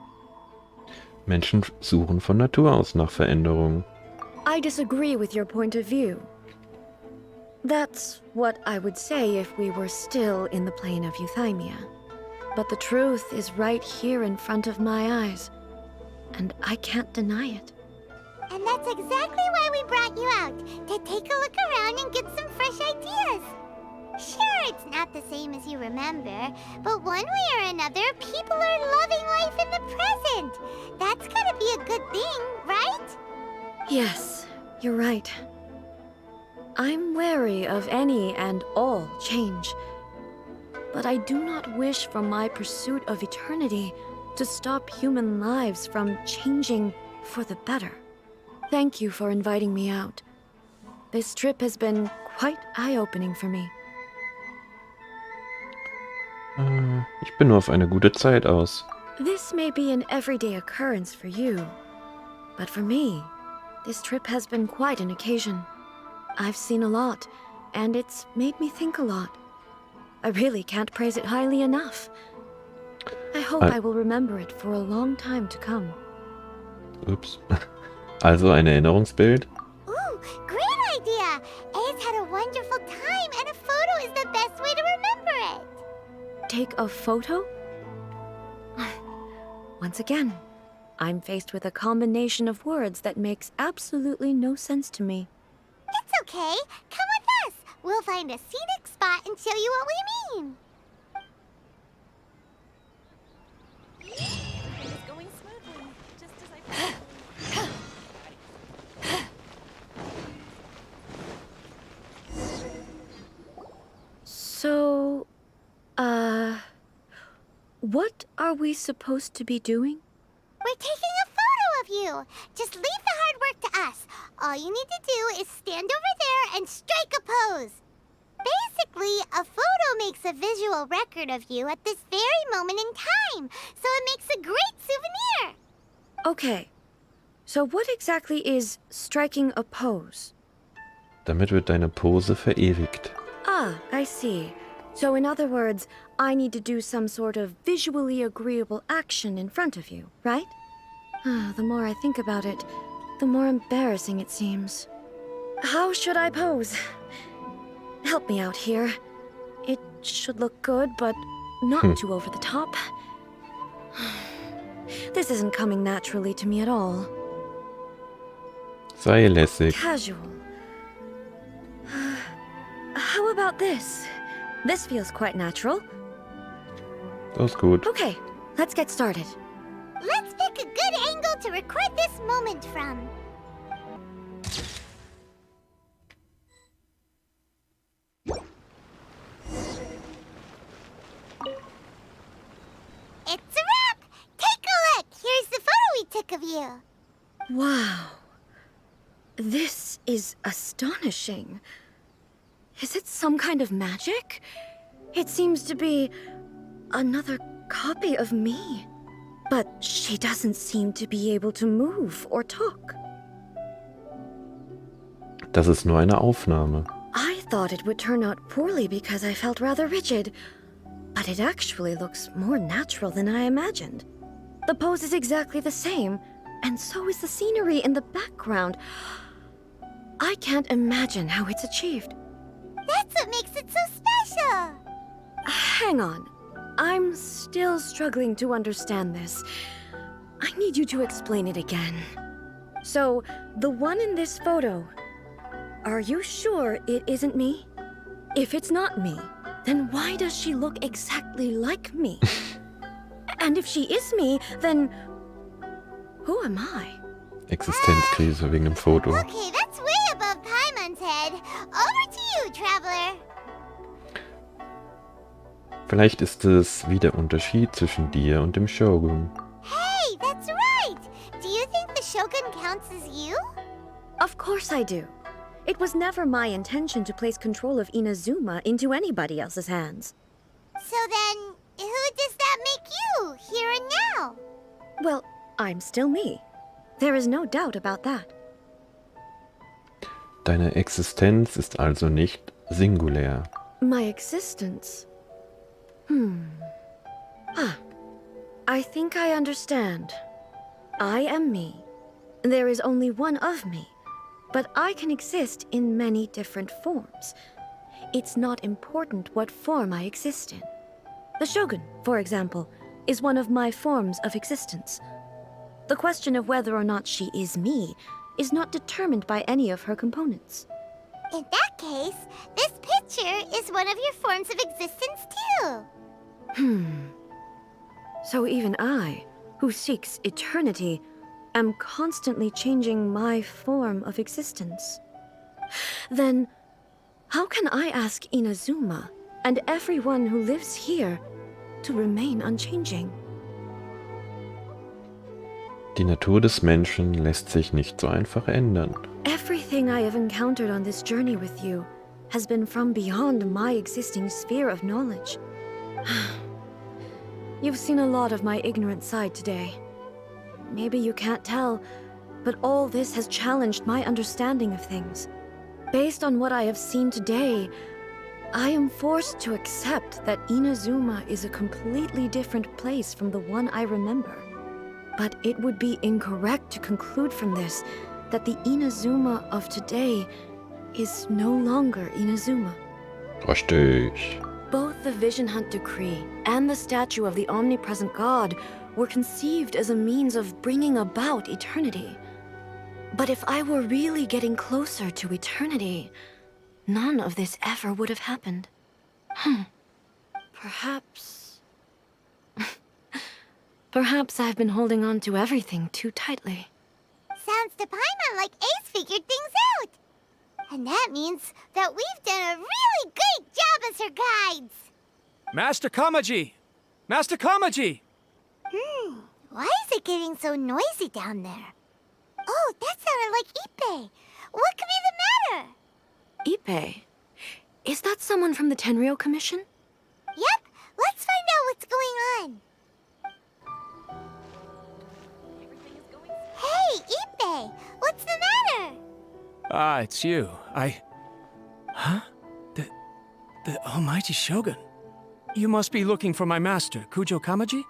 Menschen suchen von Natur aus nach Veränderung. I disagree with your point of view. That's what I would say if we were still in the plane of Euthymia. But the truth is right here in front of my eyes, and I can't deny it. And that's exactly why we brought you out, to take a look around and get some fresh ideas. Sure, it's not the same as you remember, but one way or another, people are loving life in the present. That's gotta be a good thing, right? Yes, you're right. I'm wary of any and all change. But I do not wish for my pursuit of eternity to stop human lives from changing for the better. Thank you for inviting me out. This trip has been quite eye-opening for me. Ich bin nur auf eine gute Zeit aus. This may be an everyday occurrence for you, but for me, this trip has been quite an occasion. I've seen a lot, and it's made me think a lot. I really can't praise it highly enough. I hope I will remember it for a long time to come. Ups. Also ein Erinnerungsbild. Ooh, great idea! Ace had a wonderful time, and a photo is the best way to remember it. Take a photo? Once again, I'm faced with a combination of words that makes absolutely no sense to me. It's okay. Come with us. We'll find a scenic spot and show you what we mean. Everything's going smoothly, just as I So, what are we supposed to be doing? We're taking a photo of you. Just leave the hard work to us. All you need to do is stand over there and strike a pose. Basically, a photo makes a visual record of you at this very moment in time, so it makes a great souvenir. Okay, so what exactly is striking a pose? Damit wird deine Pose verewigt. Ah, I see. So in other words, I need to do some sort of visually agreeable action in front of you, right? The more I think about it, the more embarrassing it seems. How should I pose? Help me out here. It should look good, but not too over the top. This isn't coming naturally to me at all. Sei lässig. Casual. How about this? This feels quite natural. Das ist gut. Okay, let's get started. Let's pick a good angle to record this moment from. It's a wrap! Take a look! Here's the photo we took of you. Wow. This is astonishing. Is it some kind of magic? It seems to be another copy of me. But she doesn't seem to be able to move or talk. Das ist nur eine Aufnahme. I thought it would turn out poorly because I felt rather rigid. But it actually looks more natural than I imagined. The pose is exactly the same, and so is the scenery in the background. I can't imagine how it's achieved. That's what makes it so special. Hang on. I'm still struggling to understand this. I need you to explain it again. So, the one in this photo, are you sure it isn't me? If it's not me, then why does she look exactly like me? And if she is me, then who am I? Existenzkrise wegen dem Foto. Okay, that's way above Paimon's head. Over to you, traveler. Vielleicht ist es wie der Unterschied zwischen dir und dem Shogun. Hey, that's right! Do you think the Shogun counts as you? Of course I do. It was never my intention to place control of Inazuma into anybody else's hands. So then, who does that make you, here and now? Well, I'm still me. There is no doubt about that. Deine Existenz ist also nicht singulär. My existence? I think I understand. I am me. There is only one of me, but I can exist in many different forms. It's not important what form I exist in. The Shogun, for example, is one of my forms of existence. The question of whether or not she is me is not determined by any of her components. In that case, this picture is one of your forms of existence too. So even I, who seeks eternity, am constantly changing my form of existence. Then, how can I ask Inazuma and everyone who lives here to remain unchanging? Die Natur des Menschen lässt sich nicht so einfach ändern. Everything I have encountered on this journey with you has been from beyond my existing sphere of knowledge. You've seen a lot of my ignorant side today. Maybe you can't tell, but all this has challenged my understanding of things. Based on what I have seen today, I am forced to accept that Inazuma is a completely different place from the one I remember. But it would be incorrect to conclude from this that the Inazuma of today is no longer Inazuma. Richtig. Both the Vision Hunt Decree and the statue of the omnipresent god were conceived as a means of bringing about eternity. But if I were really getting closer to eternity, none of this ever would have happened. Perhaps... Perhaps I've been holding on to everything too tightly. Sounds to Paimon like Ace figured things out. And that means that we've done a really great job as her guides. Master Kamaji! Master Kamaji! Why is it getting so noisy down there? Oh, that sounded like Ippei. What could be the matter? Ippei? Is that someone from the Tenryou Commission? Yep, let's find out what's going on. Hey, Ippei! What's the matter? Ah, it's you. Huh? The almighty Shogun. You must be looking for my master, Kujo Kamaji?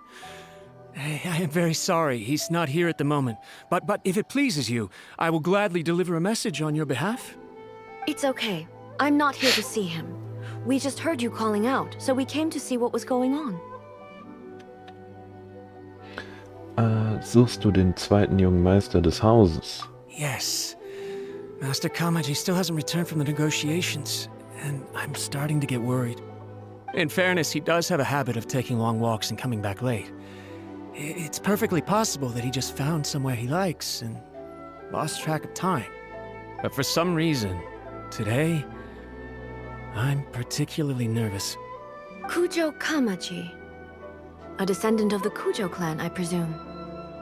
I am very sorry, he's not here at the moment. But if it pleases you, I will gladly deliver a message on your behalf. It's okay. I'm not here to see him. We just heard you calling out, so we came to see what was going on. Suchst du den zweiten jungen Meister des Hauses? Yes. Master Kamaji still hasn't returned from the negotiations, and I'm starting to get worried. In fairness, he does have a habit of taking long walks and coming back late. It's perfectly possible that he just found somewhere he likes and lost track of time. But for some reason, today, I'm particularly nervous. Kujo Kamaji. A descendant of the Kujo clan, I presume.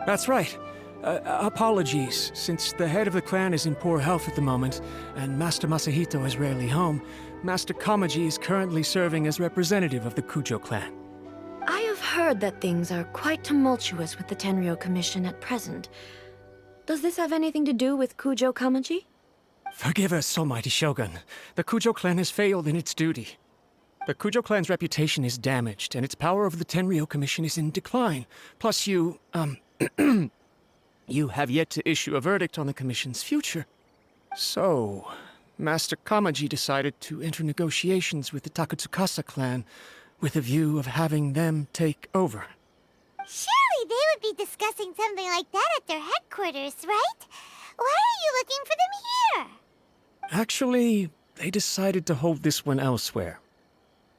That's right. Apologies, since the head of the clan is in poor health at the moment, and Master Masahito is rarely home, Master Kamaji is currently serving as representative of the Kujo clan. I have heard that things are quite tumultuous with the Tenryou Commission at present. Does this have anything to do with Kujo Kamaji? Forgive us, almighty Shogun. The Kujo clan has failed in its duty. The Kujo clan's reputation is damaged, and its power over the Tenryou Commission is in decline. Plus you have yet to issue a verdict on the Commission's future. So, Master Kamaji decided to enter negotiations with the Takatsukasa clan with a view of having them take over. Surely they would be discussing something like that at their headquarters, right? Why are you looking for them here? Actually, they decided to hold this one elsewhere.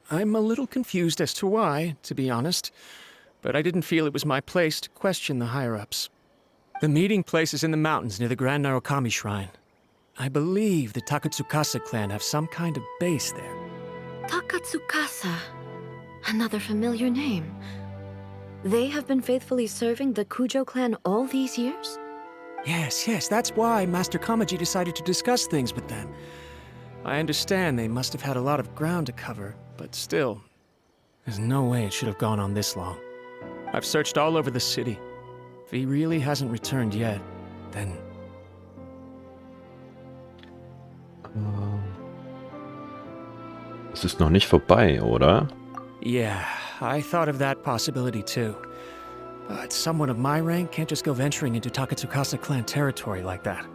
I'm a little confused as to why, to be honest, but I didn't feel it was my place to question the higher-ups. The meeting place is in the mountains near the Grand Narukami Shrine. I believe the Takatsukasa clan have some kind of base there. Takatsukasa. Another familiar name. They have been faithfully serving the Kujo clan all these years? Yes, that's why Master Kamaji decided to discuss things with them. I understand they must have had a lot of ground to cover, but still, there's no way it should have gone on this long. I've searched all over the city. If he really hasn't returned yet, then... Es ist noch nicht vorbei, oder? Yeah, I thought of that possibility too. But someone of my rank can't just go venturing into Takatsukasa clan territory like that.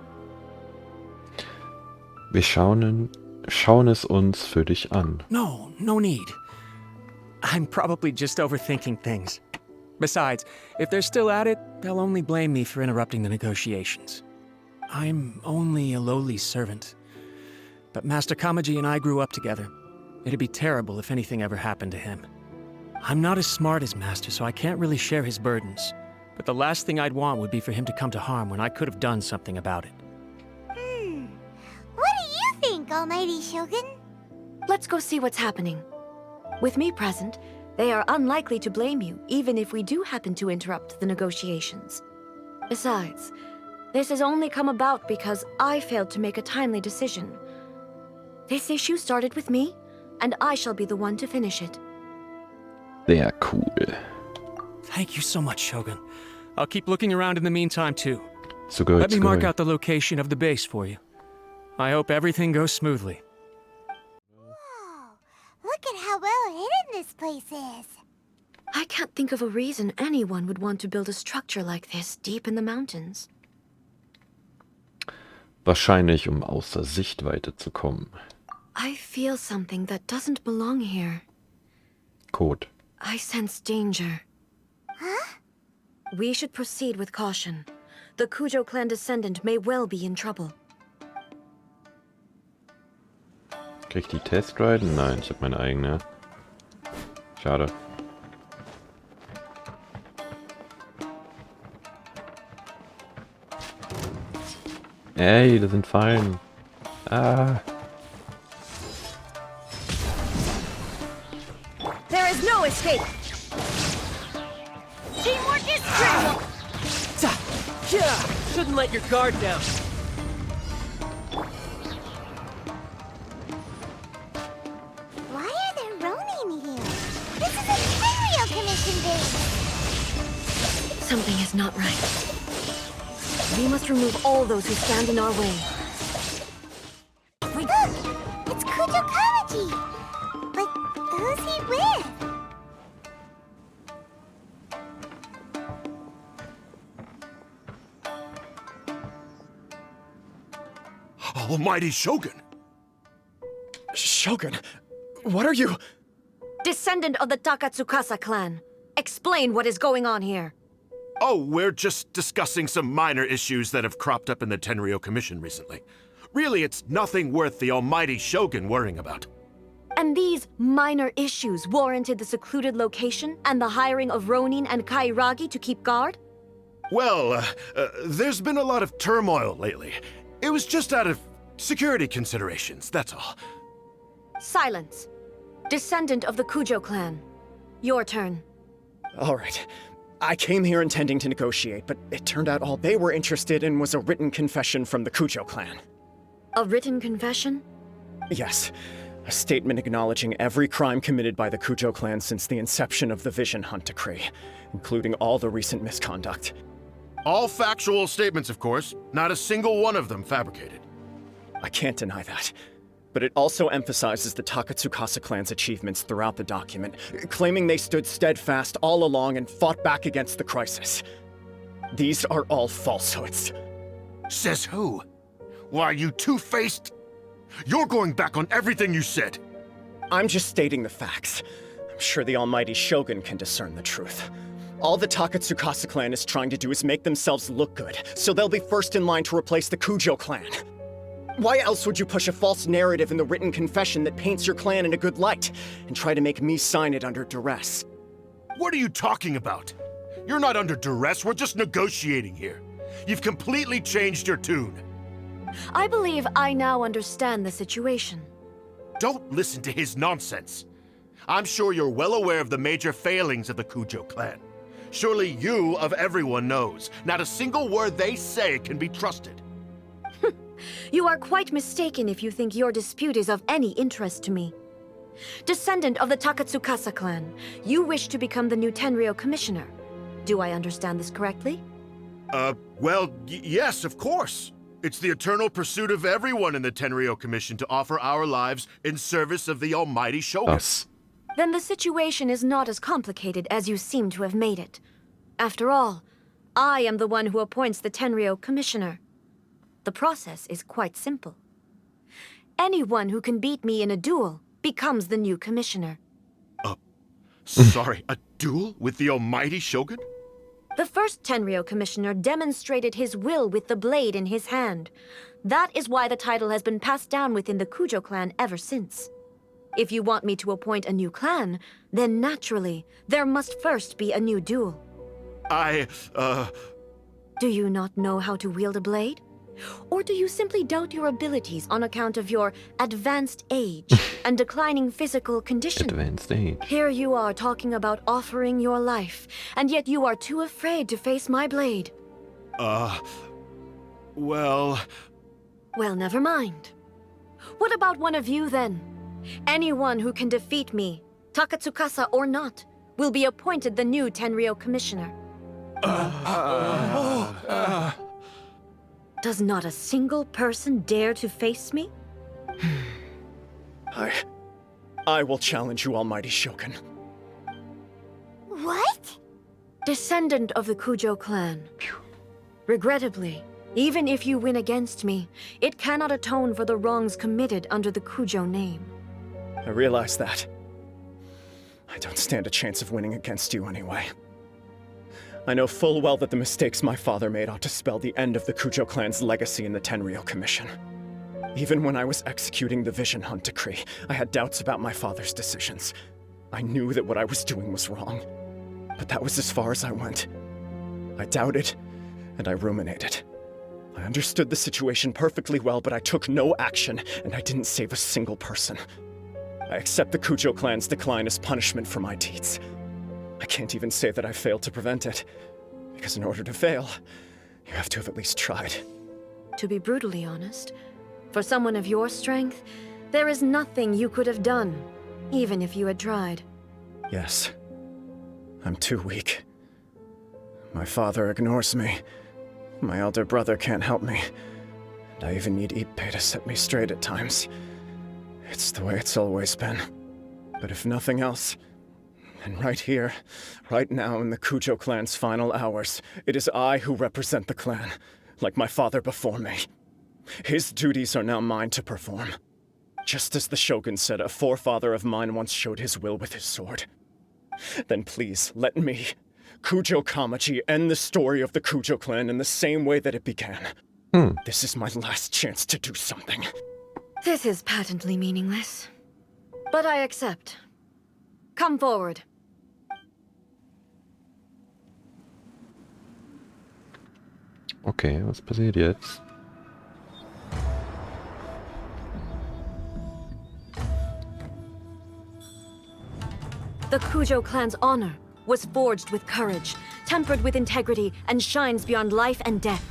Wir schauen es uns für dich an. No need. I'm probably just overthinking things. Besides, if they're still at it, they'll only blame me for interrupting the negotiations. I'm only a lowly servant. But Master Kamaji and I grew up together. It'd be terrible if anything ever happened to him. I'm not as smart as Master, so I can't really share his burdens. But the last thing I'd want would be for him to come to harm when I could have done something about it. What do you think, almighty Shogun? Let's go see what's happening. With me present, they are unlikely to blame you, even if we do happen to interrupt the negotiations. Besides, this has only come about because I failed to make a timely decision. This issue started with me, and I shall be the one to finish it. Sehr cool. Thank you so much, Shogun. I'll keep looking around in the meantime, too. Let me mark out the location of the base for you. I hope everything goes smoothly. Whoa, place is. I can't think of a reason anyone would want to build a structure like this deep in the mountains. Wahrscheinlich, um außer Sichtweite zu kommen. I feel something that doesn't belong here. Code. I sense danger. Huh? We should proceed with caution. The Kujo clan descendant may well be in trouble. Krieg ich die Testride? Nein, ich habe meine eigene. Schade. Ey, da sind Fallen. Ah. There is no escape! Teamwork is critical! Yeah! Shouldn't let your guard down. Why are there Ronin here? This is a Tenryou Commission base! Something is not right. We must remove all those who stand in our way. Look! It's Kujo Kawaji! But who's he with? Almighty Shogun! Shogun, what are you? Descendant of the Takatsukasa clan, explain what is going on here. Oh, we're just discussing some minor issues that have cropped up in the Tenryou Commission recently. Really, it's nothing worth the Almighty Shogun worrying about. And these minor issues warranted the secluded location and the hiring of Ronin and Kairagi to keep guard? Well, there's been a lot of turmoil lately. It was just out of security considerations, that's all. Silence. Descendant of the Kujo clan. Your turn. All right. I came here intending to negotiate, but it turned out all they were interested in was a written confession from the Kujo clan. A written confession? Yes. A statement acknowledging every crime committed by the Kujo clan since the inception of the Vision Hunt Decree, including all the recent misconduct. All factual statements, of course. Not a single one of them fabricated. I can't deny that. But it also emphasizes the Takatsukasa clan's achievements throughout the document, claiming they stood steadfast all along and fought back against the crisis. These are all falsehoods. Says who? Why, you two-faced... You're going back on everything you said. I'm just stating the facts. I'm sure the almighty Shogun can discern the truth. All the Takatsukasa clan is trying to do is make themselves look good, so they'll be first in line to replace the Kujo clan. Why else would you push a false narrative in the written confession that paints your clan in a good light, and try to make me sign it under duress? What are you talking about? You're not under duress, we're just negotiating here. You've completely changed your tune. I believe I now understand the situation. Don't listen to his nonsense. I'm sure you're well aware of the major failings of the Kujo clan. Surely you, of everyone, knows. Not a single word they say can be trusted. You are quite mistaken if you think your dispute is of any interest to me. Descendant of the Takatsukasa clan, you wish to become the new Tenryou commissioner. Do I understand this correctly? Well, yes, of course. It's the eternal pursuit of everyone in the Tenryou Commission to offer our lives in service of the almighty Shogun. Was? Then the situation is not as complicated as you seem to have made it. After all, I am the one who appoints the Tenryou commissioner. The process is quite simple. Anyone who can beat me in a duel becomes the new commissioner. Sorry, a duel with the almighty Shogun? The first Tenryou commissioner demonstrated his will with the blade in his hand. That is why the title has been passed down within the Kujo clan ever since. If you want me to appoint a new clan, then naturally, there must first be a new duel. Do you not know how to wield a blade? Or do you simply doubt your abilities on account of your advanced age and declining physical condition? Advanced age. Here you are talking about offering your life, and yet you are too afraid to face my blade. Well... Well, never mind. What about one of you, then? Anyone who can defeat me, Takatsukasa or not, will be appointed the new Tenryou commissioner. Does not a single person dare to face me? I will challenge you, almighty Shogun. Descendant of the Kujo clan. Regrettably, even if you win against me, it cannot atone for the wrongs committed under the Kujo name. I realize that. I don't stand a chance of winning against you anyway. I know full well that the mistakes my father made ought to spell the end of the Kujo clan's legacy in the Tenryou Commission. Even when I was executing the Vision Hunt decree, I had doubts about my father's decisions. I knew that what I was doing was wrong, but that was as far as I went. I doubted, and I ruminated. I understood the situation perfectly well, but I took no action, and I didn't save a single person. I accept the Kujo clan's decline as punishment for my deeds. I can't even say that I failed to prevent it, because in order to fail, you have to have at least tried. To be brutally honest, for someone of your strength, there is nothing you could have done, even if you had tried. Yes. I'm too weak. My father ignores me. My elder brother can't help me. And I even need Ippei to set me straight at times. It's the way it's always been. But if nothing else, then right here, right now in the Kujo clan's final hours, it is I who represent the clan, like my father before me. His duties are now mine to perform. Just as the Shogun said a forefather of mine once showed his will with his sword. Then please, let me, Kujo Kamaji, end the story of the Kujo clan in the same way that it began. This is my last chance to do something. This is patently meaningless. But I accept. Come forward. Okay, was passiert jetzt? The Kujo clan's honor was forged with courage, tempered with integrity, and shines beyond life and death.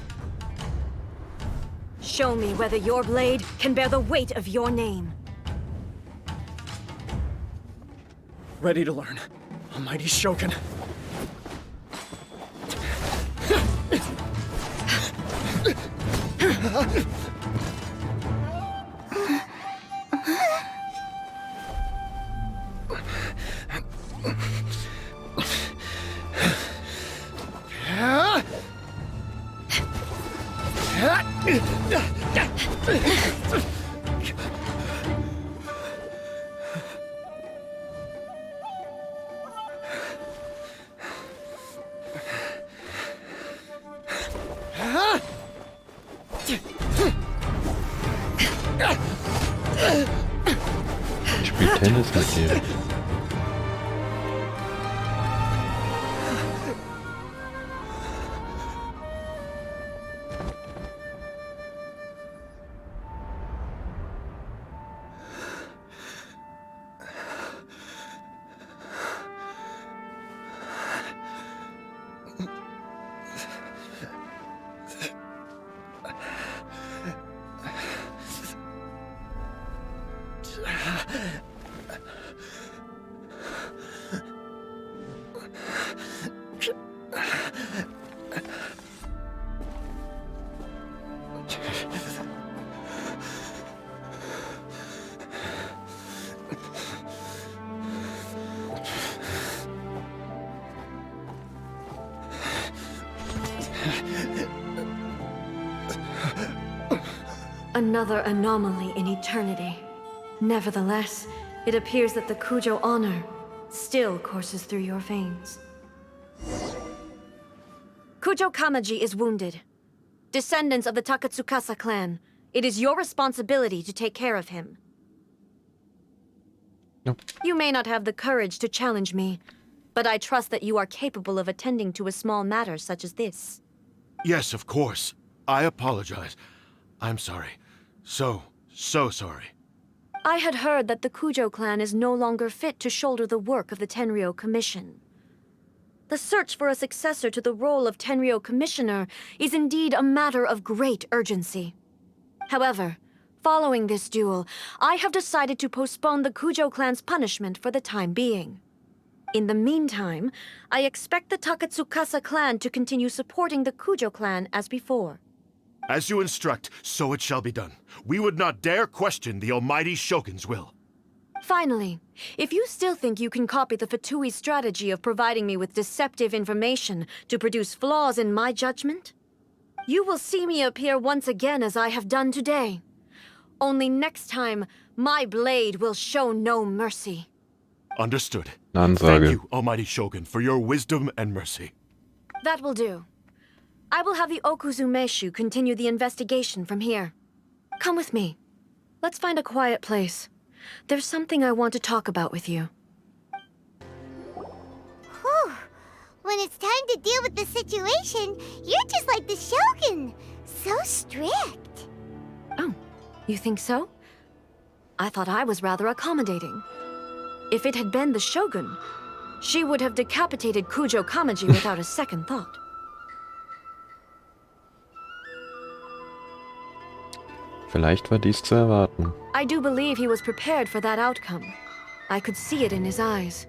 Show me whether your blade can bear the weight of your name. Ready to learn. Almighty Shogun. Ich spiele Tennis mit dir. Another anomaly in eternity. Nevertheless, it appears that the Kujo honor still courses through your veins. Kujo Kamaji is wounded. Descendants of the Takatsukasa clan, it is your responsibility to take care of him. Nope. You may not have the courage to challenge me, but I trust that you are capable of attending to a small matter such as this. Yes, of course. I apologize. I'm sorry. So sorry. I had heard that the Kujo clan is no longer fit to shoulder the work of the Tenryou Commission. The search for a successor to the role of Tenryou Commissioner is indeed a matter of great urgency. However, following this duel, I have decided to postpone the Kujo clan's punishment for the time being. In the meantime, I expect the Takatsukasa clan to continue supporting the Kujo clan as before. As you instruct, so it shall be done. We would not dare question the Almighty Shogun's will. Finally, if you still think you can copy the Fatui strategy of providing me with deceptive information to produce flaws in my judgment, you will see me appear once again as I have done today. Only next time, my blade will show no mercy. Understood. Ansage. Thank you, Almighty Shogun, for your wisdom and mercy. That will do. I will have the Okuzumeshu continue the investigation from here. Come with me. Let's find a quiet place. There's something I want to talk about with you. Whew. When it's time to deal with the situation, you're just like the Shogun. So strict. Oh, you think so? I thought I was rather accommodating. If it had been the Shogun, she would have decapitated Kujo Kamaji without a second thought. Vielleicht war dies zu erwarten. I do believe he was prepared for that outcome. I could see it in his eyes.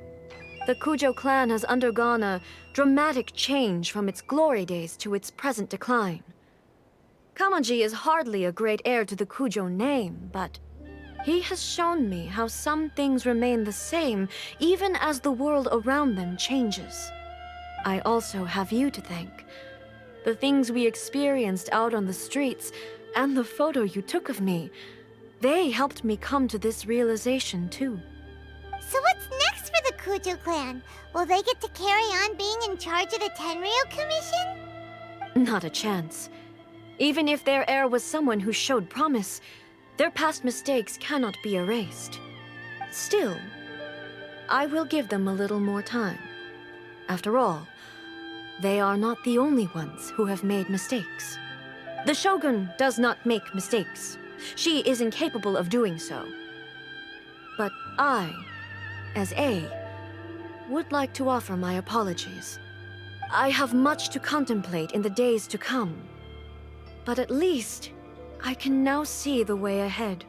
The Kujo clan has undergone a dramatic change from its glory days to its present decline. Kamaji is hardly a great heir to the Kujo name, but he has shown me how some things remain the same even as the world around them changes. I also have you to thank. The things we experienced out on the streets and the photo you took of me, they helped me come to this realization too. So what's next for the Kujo clan? Will they get to carry on being in charge of the Tenryo Commission? Not a chance. Even if their heir was someone who showed promise, their past mistakes cannot be erased. Still, I will give them a little more time. After all, they are not the only ones who have made mistakes. The Shogun does not make mistakes. She is incapable of doing so. But I, as A, would like to offer my apologies. I have much to contemplate in the days to come. But at least, I can now see the way ahead.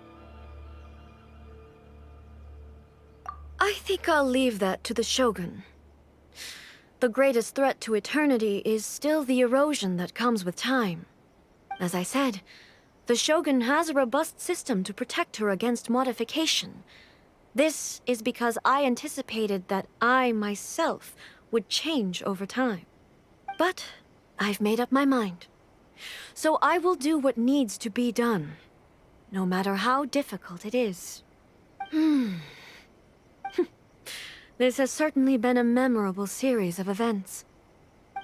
I think I'll leave that to the Shogun. The greatest threat to eternity is still the erosion that comes with time. As I said, the Shogun has a robust system to protect her against modification. This is because I anticipated that I myself would change over time. But I've made up my mind. So I will do what needs to be done, no matter how difficult it is. This has certainly been a memorable series of events.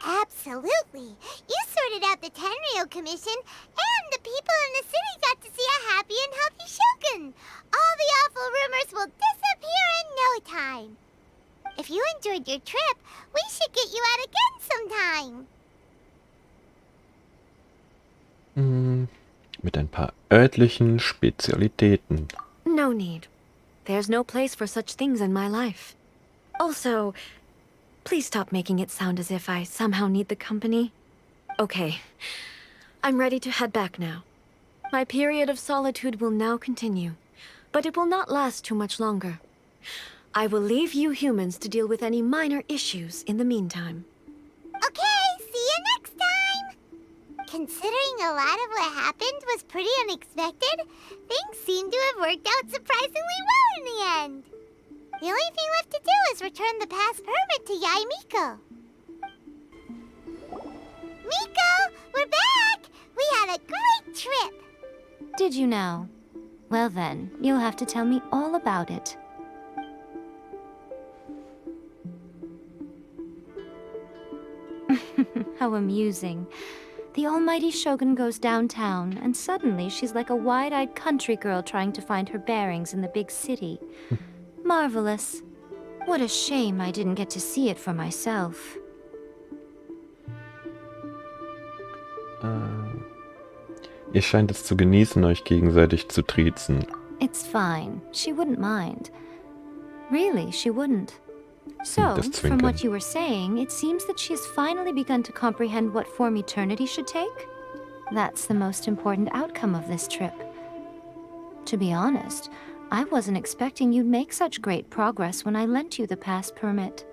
Absolutely. You sorted out the Tenryo Commission, and the people in the city got to see a happy and healthy Shogun. All the awful rumors will disappear in no time. If you enjoyed your trip, we should get you out again sometime. Mit ein paar örtlichen Spezialitäten. No need. There's no place for such things in my life. Also, please stop making it sound as if I somehow need the company. Okay, I'm ready to head back now. My period of solitude will now continue, but it will not last too much longer. I will leave you humans to deal with any minor issues in the meantime. Okay, see you next time! Considering a lot of what happened was pretty unexpected, things seem to have worked out surprisingly well in the end. The only thing left to do is return the pass permit to Yae Miko. Miko, we're back! We had a great trip! Did you now? Well then, you'll have to tell me all about it. How amusing. The almighty Shogun goes downtown, and suddenly she's like a wide-eyed country girl trying to find her bearings in the big city. Marvelous. What a shame I didn't get to see it for myself. Ihr scheint es zu genießen, euch gegenseitig zu triezen. It's fine. She wouldn't mind. Really, she wouldn't. So, Das from Zwinkern. what you were saying, it seems that she has finally begun to comprehend what form eternity should take? That's the most important outcome of this trip. To be honest, I wasn't expecting you'd make such great progress when I lent you the pass permit.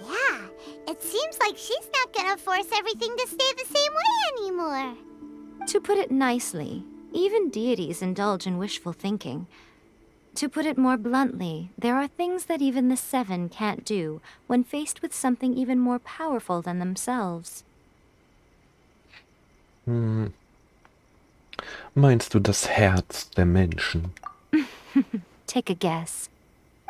Yeah, it seems like she's not gonna force everything to stay the same way anymore. To put it nicely, even deities indulge in wishful thinking. To put it more bluntly, there are things that even the Seven can't do when faced with something even more powerful than themselves. Meinst du das Herz der Menschen? Take a guess.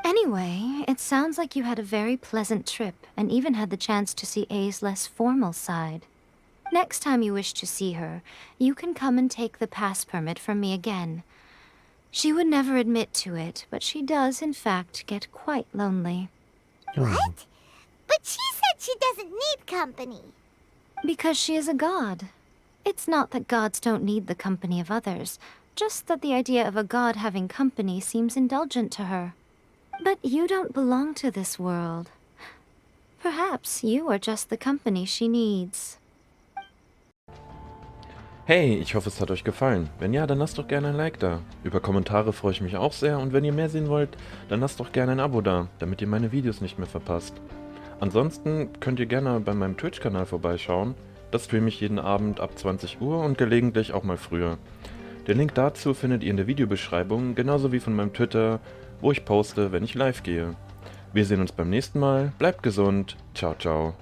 Anyway, it sounds like you had a very pleasant trip and even had the chance to see A's less formal side. Next time you wish to see her, you can come and take the pass permit from me again. She would never admit to it, but she does, in fact, get quite lonely. What? But she said she doesn't need company. Because she is a god. It's not that gods don't need the company of others, just that the idea of a god having company seems indulgent to her. But you don't belong to this world. Perhaps you are just the company she needs. Hey, ich hoffe, es hat euch gefallen. Wenn ja, dann lasst doch gerne ein Like da. Über Kommentare freue ich mich auch sehr und wenn ihr mehr sehen wollt, dann lasst doch gerne ein Abo da, damit ihr meine Videos nicht mehr verpasst. Ansonsten könnt ihr gerne bei meinem Twitch-Kanal vorbeischauen. Da streame ich jeden Abend ab 20 Uhr und gelegentlich auch mal früher. Den Link dazu findet ihr in der Videobeschreibung, genauso wie von meinem Twitter, wo ich poste, wenn ich live gehe. Wir sehen uns beim nächsten Mal, bleibt gesund, ciao ciao.